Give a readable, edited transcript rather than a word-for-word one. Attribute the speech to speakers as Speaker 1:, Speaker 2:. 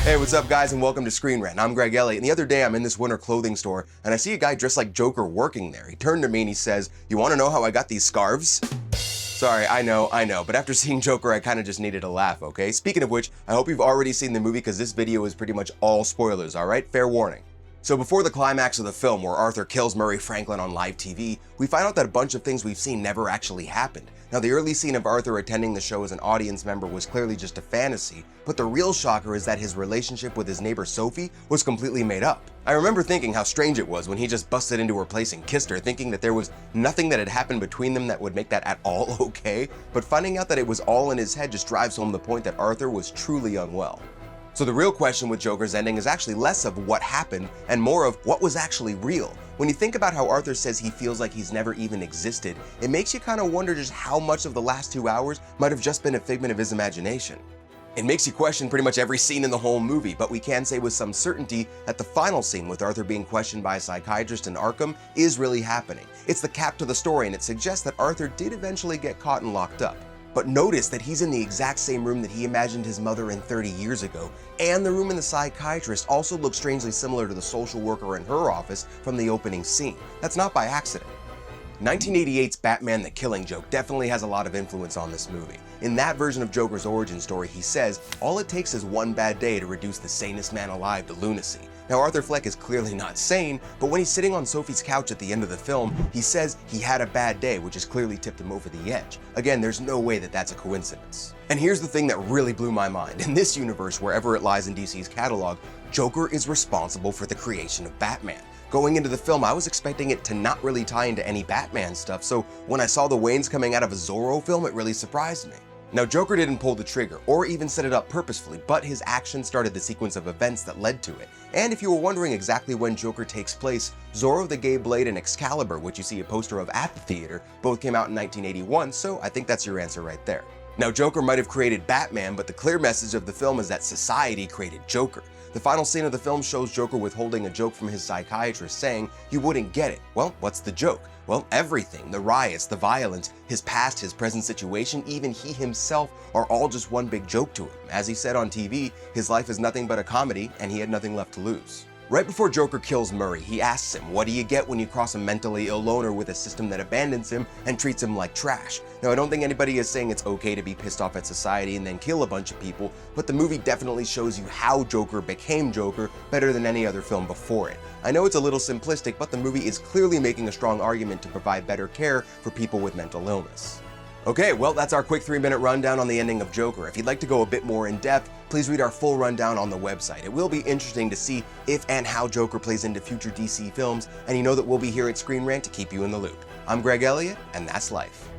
Speaker 1: Hey, what's up guys, and welcome to Screen Rant. I'm Greg Elliott, and the other day I'm in this winter clothing store and I see a guy dressed like Joker working there. He turned to me and he says, "You want to know how I got these scarves?" Sorry, I know, but after seeing Joker I kind of just needed to laugh, okay? Speaking of which, I hope you've already seen the movie because this video is pretty much all spoilers, alright? Fair warning. So before the climax of the film where Arthur kills Murray Franklin on live TV, we find out that a bunch of things we've seen never actually happened. Now the early scene of Arthur attending the show as an audience member was clearly just a fantasy, but the real shocker is that his relationship with his neighbor Sophie was completely made up. I remember thinking how strange it was when he just busted into her place and kissed her, thinking that there was nothing that had happened between them that would make that at all okay, but finding out that it was all in his head just drives home the point that Arthur was truly unwell. So the real question with Joker's ending is actually less of what happened and more of what was actually real. When you think about how Arthur says he feels like he's never even existed, it makes you kind of wonder just how much of the last 2 hours might have just been a figment of his imagination. It makes you question pretty much every scene in the whole movie, but we can say with some certainty that the final scene with Arthur being questioned by a psychiatrist in Arkham is really happening. It's the cap to the story and it suggests that Arthur did eventually get caught and locked up. But notice that he's in the exact same room that he imagined his mother in 30 years ago, and the room in the psychiatrist also looks strangely similar to the social worker in her office from the opening scene. That's not by accident. 1988's Batman the Killing Joke definitely has a lot of influence on this movie. In that version of Joker's origin story, he says, all it takes is one bad day to reduce the sanest man alive to lunacy. Now Arthur Fleck is clearly not sane, but when he's sitting on Sophie's couch at the end of the film, he says he had a bad day, which has clearly tipped him over the edge. Again, there's no way that that's a coincidence. And here's the thing that really blew my mind. In this universe, wherever it lies in DC's catalog, Joker is responsible for the creation of Batman. Going into the film, I was expecting it to not really tie into any Batman stuff, so when I saw the Waynes coming out of a Zorro film, it really surprised me. Now, Joker didn't pull the trigger, or even set it up purposefully, but his action started the sequence of events that led to it. And if you were wondering exactly when Joker takes place, Zorro the Gay Blade and Excalibur, which you see a poster of at the theater, both came out in 1981, so I think that's your answer right there. Now, Joker might have created Batman, but the clear message of the film is that society created Joker. The final scene of the film shows Joker withholding a joke from his psychiatrist saying, "You wouldn't get it." Well, what's the joke? Well, everything. The riots, the violence, his past, his present situation, even he himself are all just one big joke to him. As he said on TV, his life is nothing but a comedy and he had nothing left to lose. Right before Joker kills Murray, he asks him, what do you get when you cross a mentally ill loner with a system that abandons him and treats him like trash? Now, I don't think anybody is saying it's okay to be pissed off at society and then kill a bunch of people, but the movie definitely shows you how Joker became Joker better than any other film before it. I know it's a little simplistic, but the movie is clearly making a strong argument to provide better care for people with mental illness. Okay, well, that's our quick 3-minute rundown on the ending of Joker. If you'd like to go a bit more in depth, please read our full rundown on the website. It will be interesting to see if and how Joker plays into future DC films, and you know that we'll be here at Screen Rant to keep you in the loop. I'm Greg Elliott, and that's life.